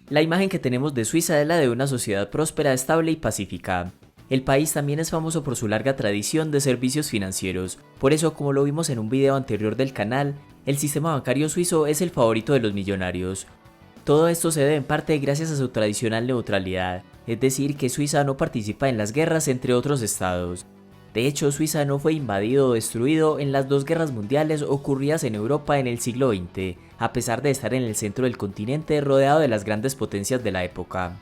La imagen que tenemos de Suiza es la de una sociedad próspera, estable y pacífica. El país también es famoso por su larga tradición de servicios financieros, por eso, como lo vimos en un video anterior del canal, el sistema bancario suizo es el favorito de los millonarios. Todo esto se debe en parte gracias a su tradicional neutralidad, es decir, que Suiza no participa en las guerras entre otros estados. De hecho, Suiza no fue invadido o destruido en las dos guerras mundiales ocurridas en Europa en el siglo XX, a pesar de estar en el centro del continente rodeado de las grandes potencias de la época.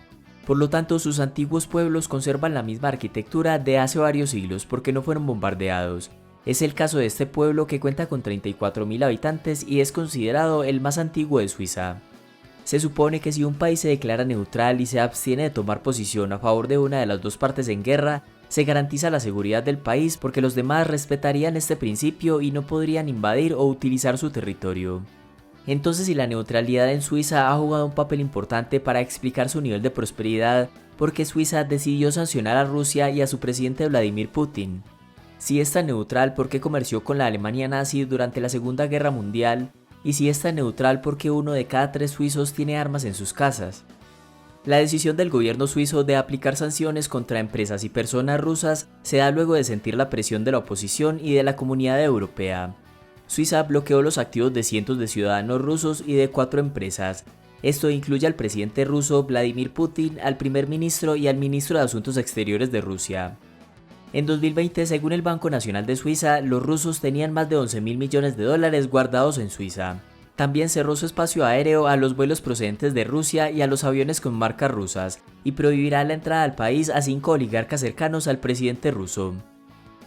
Por lo tanto, sus antiguos pueblos conservan la misma arquitectura de hace varios siglos porque no fueron bombardeados. Es el caso de este pueblo que cuenta con 34.000 habitantes y es considerado el más antiguo de Suiza. Se supone que si un país se declara neutral y se abstiene de tomar posición a favor de una de las dos partes en guerra, se garantiza la seguridad del país porque los demás respetarían este principio y no podrían invadir o utilizar su territorio. Entonces, si la neutralidad en Suiza ha jugado un papel importante para explicar su nivel de prosperidad, ¿por qué Suiza decidió sancionar a Rusia y a su presidente Vladimir Putin? Si es tan neutral, ¿por qué comerció con la Alemania nazi durante la Segunda Guerra Mundial? Y si es tan neutral, ¿por qué uno de cada 3 suizos tiene armas en sus casas? La decisión del gobierno suizo de aplicar sanciones contra empresas y personas rusas se da luego de sentir la presión de la oposición y de la comunidad europea. Suiza bloqueó los activos de cientos de ciudadanos rusos y de 4 empresas. Esto incluye al presidente ruso Vladimir Putin, al primer ministro y al ministro de Asuntos Exteriores de Rusia. En 2020, según el Banco Nacional de Suiza, los rusos tenían más de 11.000 millones de dólares guardados en Suiza. También cerró su espacio aéreo a los vuelos procedentes de Rusia y a los aviones con marcas rusas, y prohibirá la entrada al país a 5 oligarcas cercanos al presidente ruso.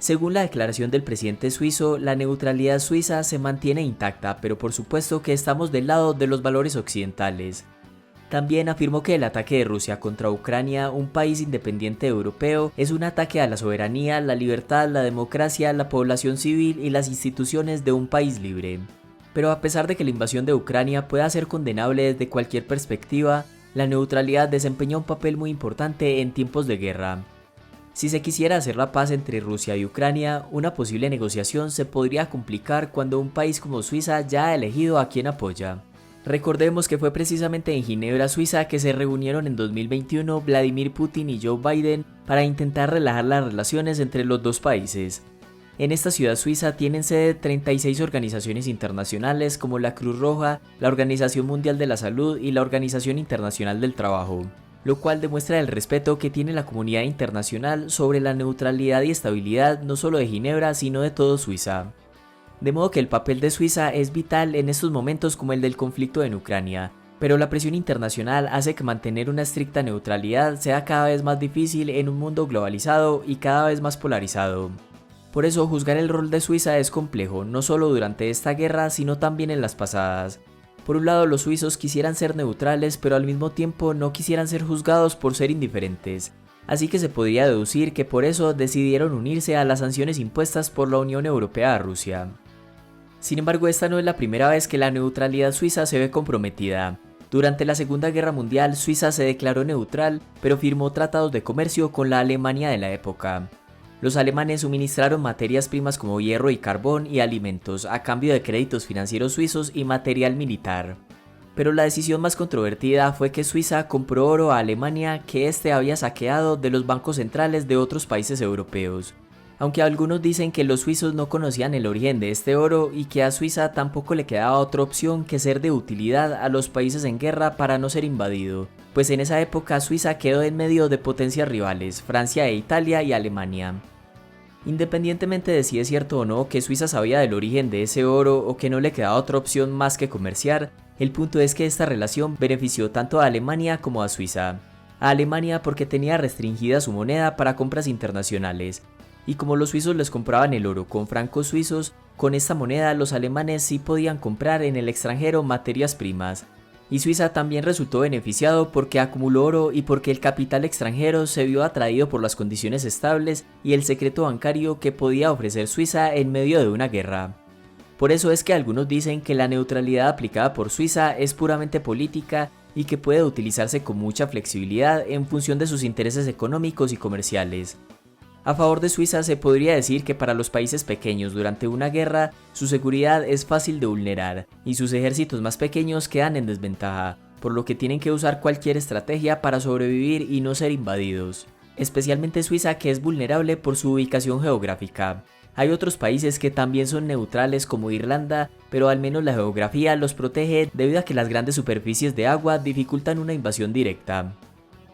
Según la declaración del presidente suizo, la neutralidad suiza se mantiene intacta, pero por supuesto que estamos del lado de los valores occidentales. También afirmó que el ataque de Rusia contra Ucrania, un país independiente europeo, es un ataque a la soberanía, la libertad, la democracia, la población civil y las instituciones de un país libre. Pero a pesar de que la invasión de Ucrania pueda ser condenable desde cualquier perspectiva, la neutralidad desempeña un papel muy importante en tiempos de guerra. Si se quisiera hacer la paz entre Rusia y Ucrania, una posible negociación se podría complicar cuando un país como Suiza ya ha elegido a quien apoya. Recordemos que fue precisamente en Ginebra, Suiza, que se reunieron en 2021 Vladimir Putin y Joe Biden para intentar relajar las relaciones entre los dos países. En esta ciudad suiza tienen sede 36 organizaciones internacionales como la Cruz Roja, la Organización Mundial de la Salud y la Organización Internacional del Trabajo, lo cual demuestra el respeto que tiene la comunidad internacional sobre la neutralidad y estabilidad no solo de Ginebra sino de todo Suiza. De modo que el papel de Suiza es vital en estos momentos como el del conflicto en Ucrania, pero la presión internacional hace que mantener una estricta neutralidad sea cada vez más difícil en un mundo globalizado y cada vez más polarizado. Por eso, juzgar el rol de Suiza es complejo, no solo durante esta guerra, sino también en las pasadas. Por un lado, los suizos quisieran ser neutrales, pero al mismo tiempo no quisieran ser juzgados por ser indiferentes. Así que se podría deducir que por eso decidieron unirse a las sanciones impuestas por la Unión Europea a Rusia. Sin embargo, esta no es la primera vez que la neutralidad suiza se ve comprometida. Durante la Segunda Guerra Mundial, Suiza se declaró neutral, pero firmó tratados de comercio con la Alemania de la época. Los alemanes suministraron materias primas como hierro y carbón y alimentos a cambio de créditos financieros suizos y material militar. Pero la decisión más controvertida fue que Suiza compró oro a Alemania que éste había saqueado de los bancos centrales de otros países europeos. Aunque algunos dicen que los suizos no conocían el origen de este oro y que a Suiza tampoco le quedaba otra opción que ser de utilidad a los países en guerra para no ser invadido, pues en esa época Suiza quedó en medio de potencias rivales, Francia e Italia y Alemania. Independientemente de si es cierto o no que Suiza sabía del origen de ese oro o que no le quedaba otra opción más que comerciar, el punto es que esta relación benefició tanto a Alemania como a Suiza. A Alemania porque tenía restringida su moneda para compras internacionales, y como los suizos les compraban el oro con francos suizos, con esta moneda los alemanes sí podían comprar en el extranjero materias primas. Y Suiza también resultó beneficiado porque acumuló oro y porque el capital extranjero se vio atraído por las condiciones estables y el secreto bancario que podía ofrecer Suiza en medio de una guerra. Por eso es que algunos dicen que la neutralidad aplicada por Suiza es puramente política y que puede utilizarse con mucha flexibilidad en función de sus intereses económicos y comerciales. A favor de Suiza se podría decir que para los países pequeños durante una guerra, su seguridad es fácil de vulnerar y sus ejércitos más pequeños quedan en desventaja, por lo que tienen que usar cualquier estrategia para sobrevivir y no ser invadidos, especialmente Suiza, que es vulnerable por su ubicación geográfica. Hay otros países que también son neutrales como Irlanda, pero al menos la geografía los protege debido a que las grandes superficies de agua dificultan una invasión directa.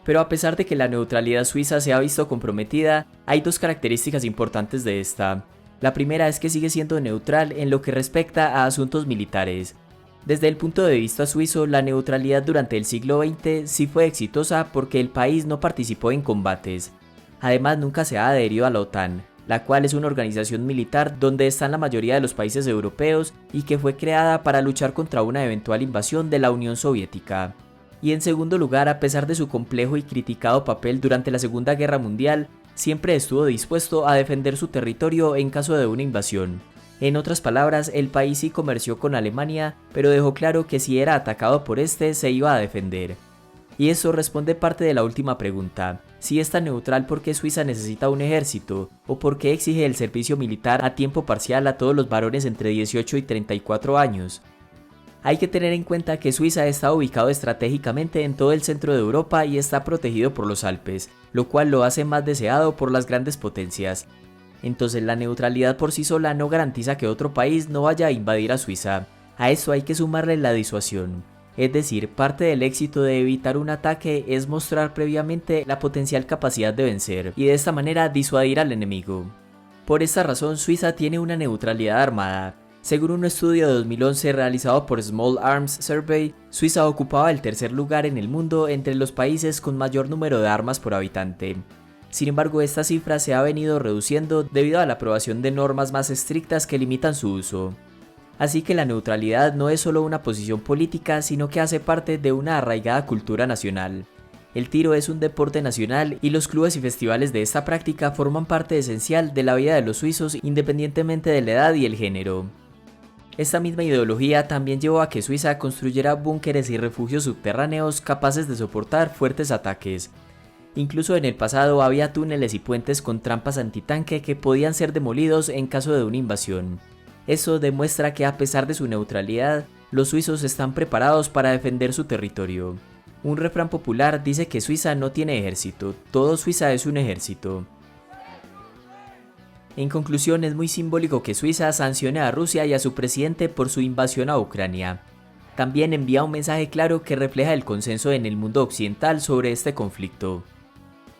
Pero a pesar de que la neutralidad suiza se ha visto comprometida, hay dos características importantes de esta. La primera es que sigue siendo neutral en lo que respecta a asuntos militares. Desde el punto de vista suizo, la neutralidad durante el siglo XX sí fue exitosa porque el país no participó en combates. Además, nunca se ha adherido a la OTAN, la cual es una organización militar donde están la mayoría de los países europeos y que fue creada para luchar contra una eventual invasión de la Unión Soviética. Y en segundo lugar, a pesar de su complejo y criticado papel durante la Segunda Guerra Mundial, siempre estuvo dispuesto a defender su territorio en caso de una invasión. En otras palabras, el país sí comerció con Alemania, pero dejó claro que si era atacado por este, se iba a defender. Y eso responde parte de la última pregunta: si es tan neutral, ¿por qué Suiza necesita un ejército? ¿O por qué exige el servicio militar a tiempo parcial a todos los varones entre 18 y 34 años? Hay que tener en cuenta que Suiza está ubicado estratégicamente en todo el centro de Europa y está protegido por los Alpes, lo cual lo hace más deseado por las grandes potencias. Entonces la neutralidad por sí sola no garantiza que otro país no vaya a invadir a Suiza. A eso hay que sumarle la disuasión. Es decir, parte del éxito de evitar un ataque es mostrar previamente la potencial capacidad de vencer y de esta manera disuadir al enemigo. Por esta razón, Suiza tiene una neutralidad armada. Según un estudio de 2011 realizado por Small Arms Survey, Suiza ocupaba el tercer lugar en el mundo entre los países con mayor número de armas por habitante. Sin embargo, esta cifra se ha venido reduciendo debido a la aprobación de normas más estrictas que limitan su uso. Así que la neutralidad no es solo una posición política, sino que hace parte de una arraigada cultura nacional. El tiro es un deporte nacional y los clubes y festivales de esta práctica forman parte esencial de la vida de los suizos independientemente de la edad y el género. Esta misma ideología también llevó a que Suiza construyera búnkeres y refugios subterráneos capaces de soportar fuertes ataques. Incluso en el pasado había túneles y puentes con trampas antitanque que podían ser demolidos en caso de una invasión. Eso demuestra que a pesar de su neutralidad, los suizos están preparados para defender su territorio. Un refrán popular dice que Suiza no tiene ejército, todo Suiza es un ejército. En conclusión, es muy simbólico que Suiza sancione a Rusia y a su presidente por su invasión a Ucrania. También envía un mensaje claro que refleja el consenso en el mundo occidental sobre este conflicto.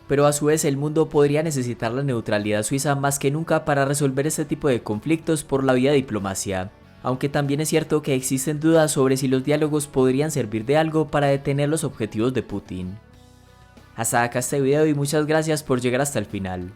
Pero a su vez el mundo podría necesitar la neutralidad suiza más que nunca para resolver este tipo de conflictos por la vía de diplomacia, aunque también es cierto que existen dudas sobre si los diálogos podrían servir de algo para detener los objetivos de Putin. Hasta acá este video y muchas gracias por llegar hasta el final.